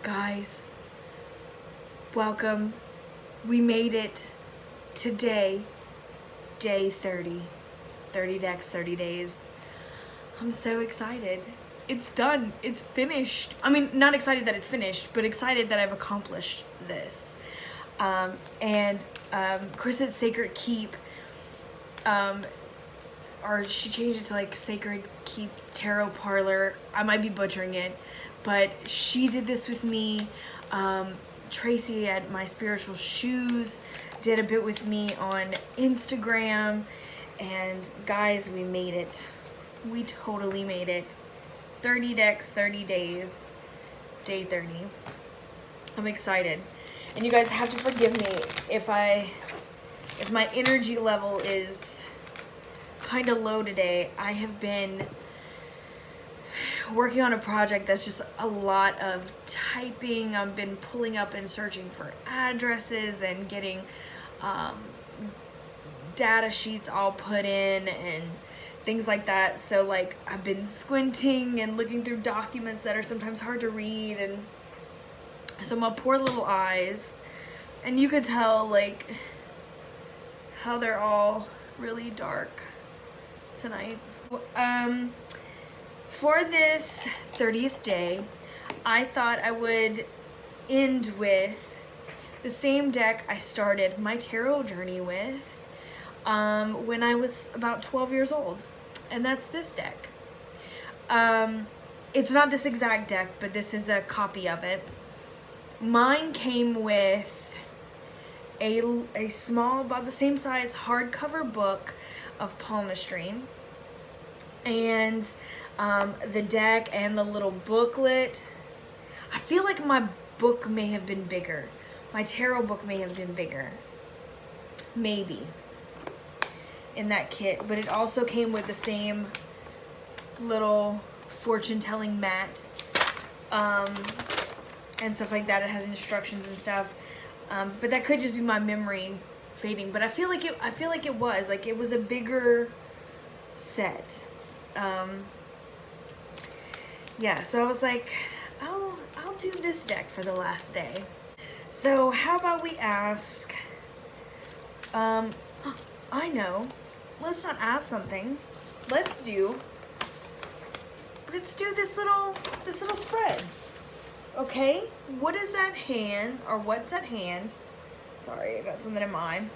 Guys, welcome. We made it today, day 30. 30 decks, 30 days. I'm so excited. It's done. It's finished. I mean, not excited that it's finished, but excited that I've accomplished this. Chris at Sacred Keep, or she changed it to like Sacred Keep Tarot Parlor. I might be butchering it, but she did this with me. Tracy at My Spiritual Shoes did a bit with me on Instagram. And guys, we made it. We totally made it. 30 decks, 30 days, day 30. I'm excited. And you guys have to forgive me if my energy level is kind of low today. I have been working on a project that's just a lot of typing. I've been pulling up and searching for addresses and getting data sheets all put in and things like that. So like I've been squinting and looking through documents that are sometimes hard to read, and so my poor little eyes, and you could tell like how they're all really dark tonight. For this 30th day, I thought I would end with the same deck I started my tarot journey with when I was about 12 years old, and that's this deck. It's not this exact deck, but this is a copy of it. Mine came with a small, about the same size, hardcover book of palmistry, and the deck and the little booklet. I feel like my book may have been bigger. My tarot book may have been bigger. Maybe. In that kit. But it also came with the same little fortune-telling mat. And stuff like that. It has instructions and stuff. But that could just be my memory fading. But I feel like it was. Like it was a bigger set. Yeah, so I was like, I'll do this deck for the last day. So how about we ask, I know, let's not ask something. Let's do this little spread. Okay, what is that hand, or what's at hand? Sorry, I got something in mind.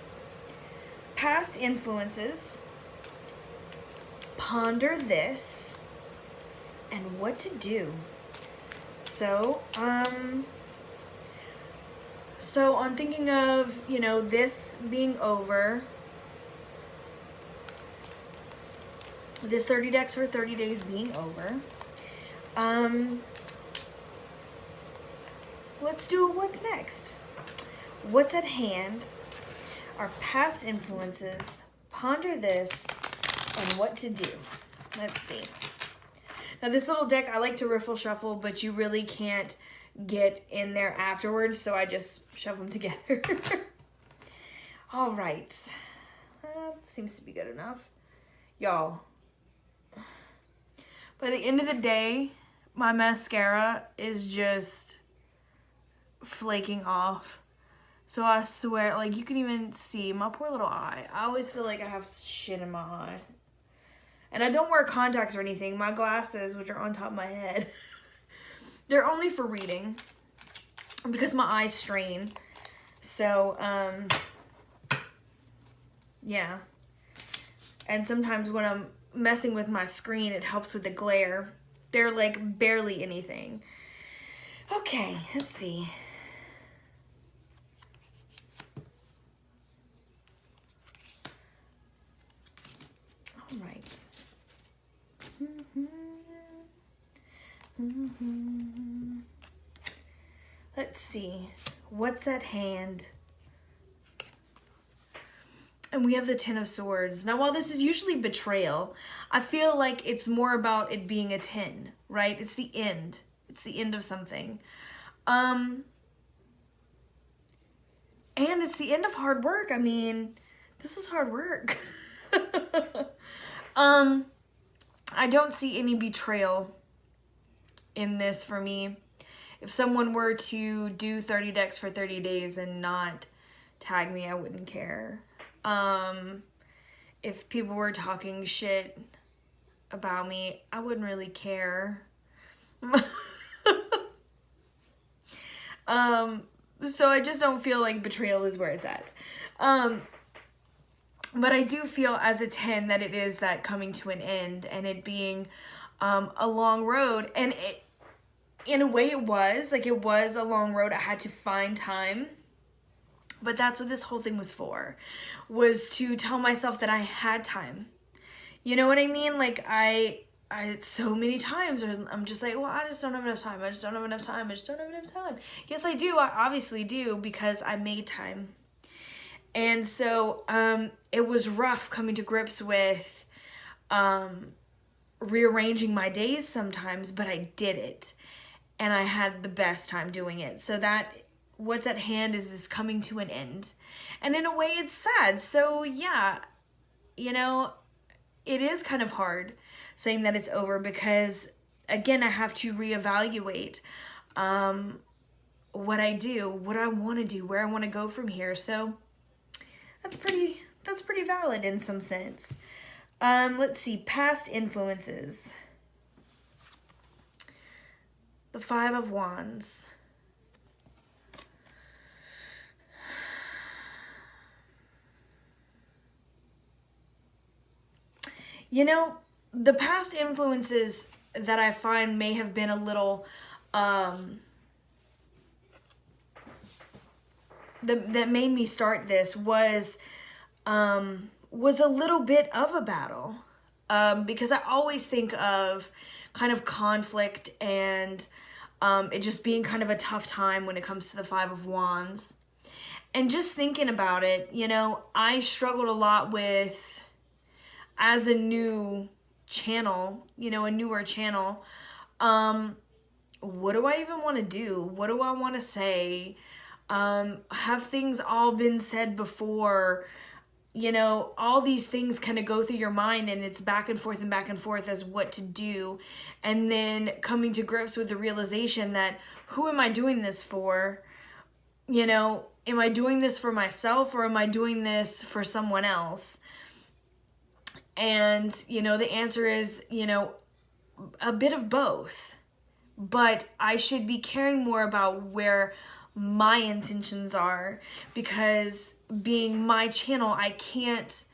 Past influences, ponder this, and what to do. So, I'm thinking of, this being over. This 30 decks for 30 days being over. Let's do what's next. What's at hand, our past influences, ponder this, and what to do. Let's see. Now this little deck, I like to riffle shuffle, but you really can't get in there afterwards, so I just shuffle them together. All right. Seems to be good enough. Y'all, by the end of the day, my mascara is just flaking off. So I swear, like, you can even see my poor little eye. I always feel like I have shit in my eye. And I don't wear contacts or anything. My glasses, which are on top of my head, they're only for reading because my eyes strain. So, yeah. And sometimes when I'm messing with my screen, it helps with the glare. They're like barely anything. Okay, let's see. All right. Let's see. What's at hand? And we have the Ten of Swords. Now, while this is usually betrayal, I feel like it's more about it being a 10, right? It's the end. It's the end of something. And it's the end of hard work. I mean, this was hard work. I don't see any betrayal in this for me. if someone were to do 30 decks for 30 days and not tag me, I wouldn't care. If people were talking shit about me, I wouldn't really care. So I just don't feel like betrayal is where it's at. But I do feel as a 10 that it is that coming to an end, and it being a long road. And it, in a way it was a long road. I had to find time. But that's what this whole thing was for, was to tell myself that I had time. You know what I mean? Like I so many times I'm just like, well, I just don't have enough time. I just don't have enough time. I just don't have enough time. Yes, I do. I obviously do, because I made time. And so it was rough coming to grips with rearranging my days sometimes, but I did it. And I had the best time doing it. So that what's at hand is this coming to an end. And in a way it's sad. So yeah, you know, it is kind of hard saying that it's over, because again, I have to reevaluate what I do, what I want to do, where I want to go from here. So that's pretty valid in some sense. Let's see, past influences. The 5 of Wands. You know, the past influences that I find may have been a little, that made me start this was a little bit of a battle. Because I always think of kind of conflict and it just being kind of a tough time when it comes to the 5 of Wands. And just thinking about it, you know, I struggled a lot with, as a new channel, you know, a newer channel, what do I even want to do? What do I want to say? Have things all been said before? You know, all these things kind of go through your mind, and it's back and forth as what to do. And then coming to grips with the realization that, who am I doing this for? You know, am I doing this for myself, or am I doing this for someone else? And, you know, the answer is, you know, a bit of both. But I should be caring more about where my intentions are, because being my channel, I can't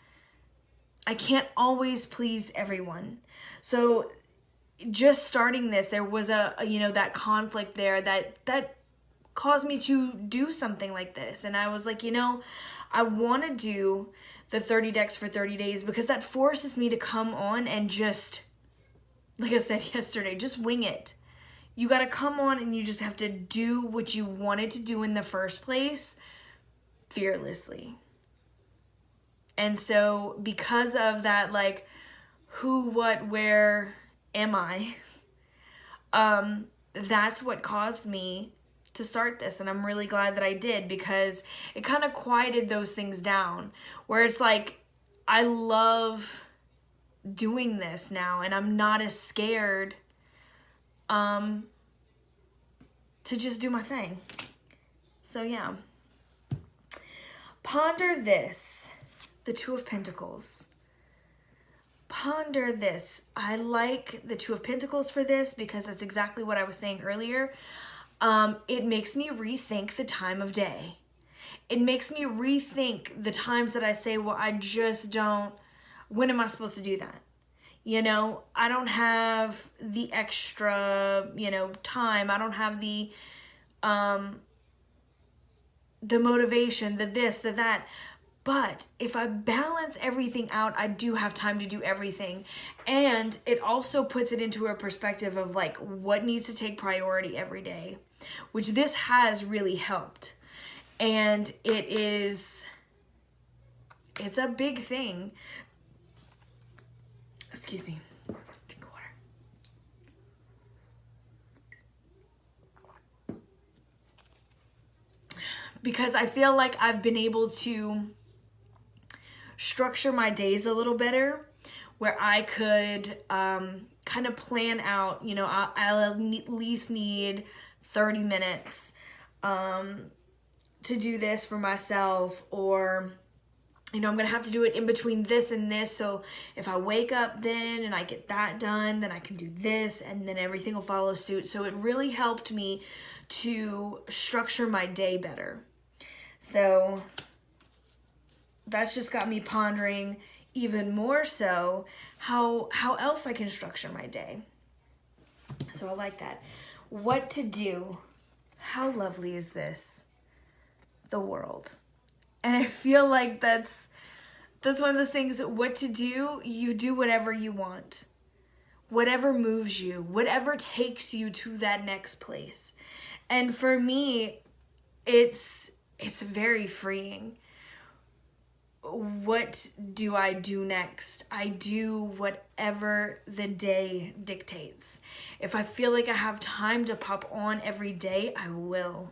always please everyone. So just starting this, there was you know, that conflict there that caused me to do something like this. And I was like, you know, I want to do the 30 decks for 30 days, because that forces me to come on and just, like I said yesterday, just wing it. You got to come on and you just have to do what you wanted to do in the first place, fearlessly. And so because of that, like, who, what, where am I? That's what caused me to start this. And I'm really glad that I did, because it kind of quieted those things down, where it's like, I love doing this now, and I'm not as scared to just do my thing. So yeah. Ponder this, the 2 of Pentacles. Ponder this. I like the 2 of Pentacles for this, because that's exactly what I was saying earlier. It makes me rethink the time of day. It makes me rethink the times that I say, well, I just don't, when am I supposed to do that? You know, I don't have the extra, you know, time. I don't have the motivation, the this, the that. But if I balance everything out, I do have time to do everything. And it also puts it into a perspective of like what needs to take priority every day, which this has really helped. And it's a big thing. Excuse me. Drink of water. Because I feel like I've been able to structure my days a little better, where I could kind of plan out, you know, I'll at least need 30 minutes to do this for myself, or I'm gonna have to do it in between this and this, so if I wake up then and I get that done, then I can do this, and then everything will follow suit. So it really helped me to structure my day better. So that's just got me pondering even more so how else I can structure my day. So I like that. What to do. How lovely is this? The world. And I feel like that's one of those things that what to do, you do whatever you want. Whatever moves you, whatever takes you to that next place. And for me, it's very freeing. What do I do next? I do whatever the day dictates. If I feel like I have time to pop on every day, I will.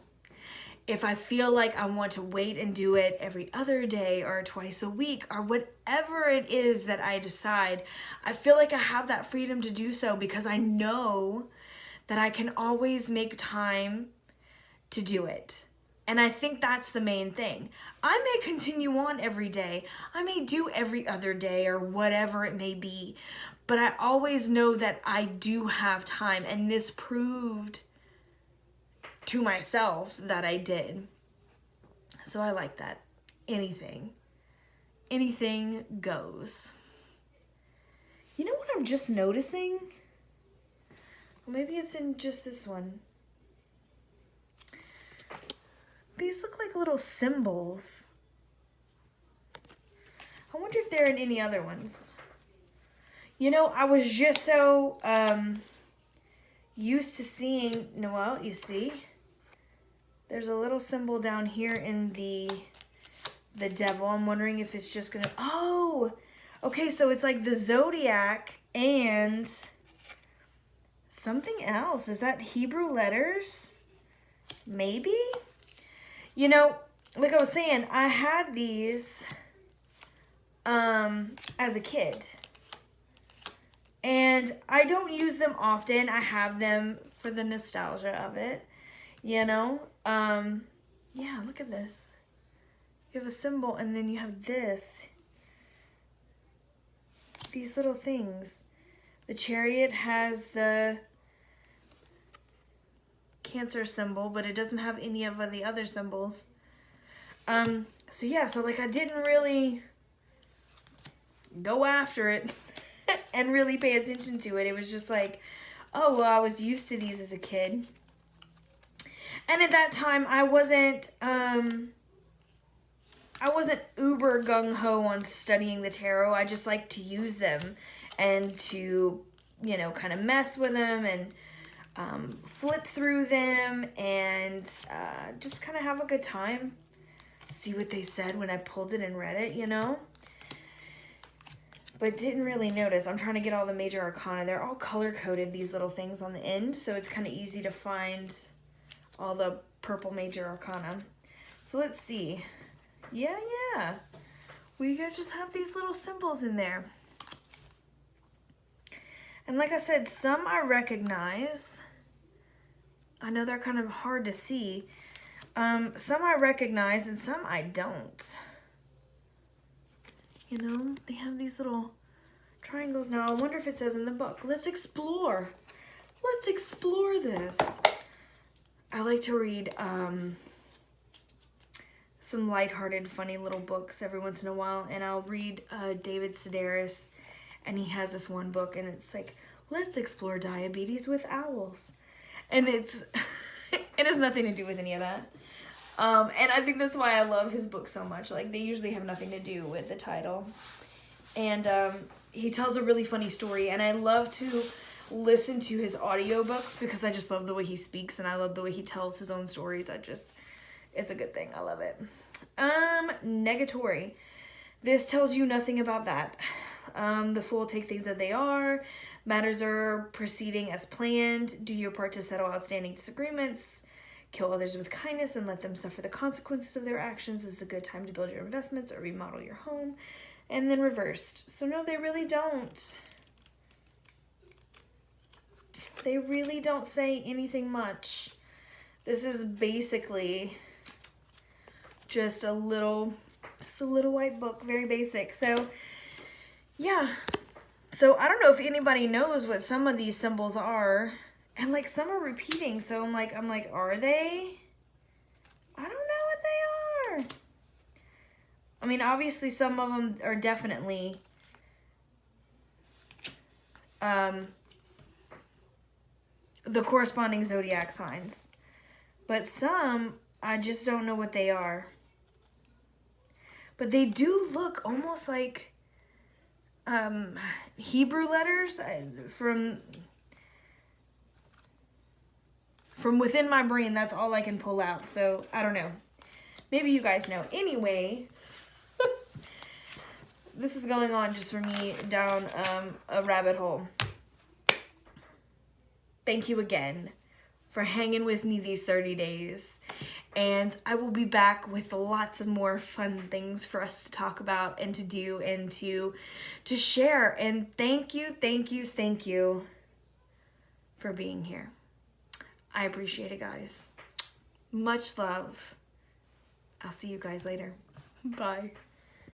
If I feel like I want to wait and do it every other day or twice a week or whatever it is that I decide, I feel like I have that freedom to do so because I know that I can always make time to do it. And I think that's the main thing. I may continue on every day. I may do every other day or whatever it may be. But I always know that I do have time. And this proved to myself that I did. So I like that. Anything goes. You know what I'm just noticing? Maybe it's in just this one. These look like little symbols. I wonder if they're in any other ones. I was just so used to seeing, Noelle, you see? There's a little symbol down here in the devil. I'm wondering if it's just gonna, oh! Okay, so it's like the zodiac and something else. Is that Hebrew letters? Maybe? Like I was saying, I had these as a kid. And I don't use them often. I have them for the nostalgia of it, Yeah, look at this. You have a symbol and then you have this. These little things. The chariot has the Cancer symbol, but it doesn't have any of the other symbols. So like I didn't really go after it and really pay attention to it. It was just like, oh, well, I was used to these as a kid. And at that time, I wasn't uber gung-ho on studying the tarot. I just like to use them and to, kind of mess with them and flip through them and just kind of have a good time. See what they said when I pulled it and read it, But didn't really notice. I'm trying to get all the major arcana. They're all color-coded, these little things on the end, so it's kind of easy to find all the purple major arcana. So let's see. Yeah. We just have these little symbols in there. And like I said, some I recognize. I know they're kind of hard to see. Some I recognize and some I don't. They have these little triangles now. I wonder if it says in the book. Let's explore. Let's explore this. I like to read some lighthearted, funny little books every once in a while, and I'll read David Sedaris, and he has this one book, and it's like, let's explore diabetes with owls. And it has nothing to do with any of that. And I think that's why I love his book so much. Like, they usually have nothing to do with the title. And he tells a really funny story, and I love to listen to his audiobooks because I just love the way he speaks, and I love the way he tells his own stories. It's a good thing. I love it. Negatory. This tells you nothing about that. The Fool take things as they are. Matters are proceeding as planned. Do your part to settle outstanding disagreements. Kill others with kindness and let them suffer the consequences of their actions. This is a good time to build your investments or remodel your home. And then reversed. So no, they really don't. They really don't say anything much. This is basically just a little white book, very basic. So yeah, so I don't know if anybody knows what some of these symbols are, and like some are repeating, so I'm like, are they? I don't know what they are. I mean, obviously some of them are definitely the corresponding zodiac signs, but some I just don't know what they are. But they do look almost like Hebrew letters from within my brain. That's all I can pull out. So I don't know. Maybe you guys know. Anyway, this is going on just for me down a rabbit hole. Thank you again for hanging with me these 30 days. And I will be back with lots of more fun things for us to talk about and to do and to share. And thank you for being here. I appreciate it, guys. Much love. I'll see you guys later. Bye.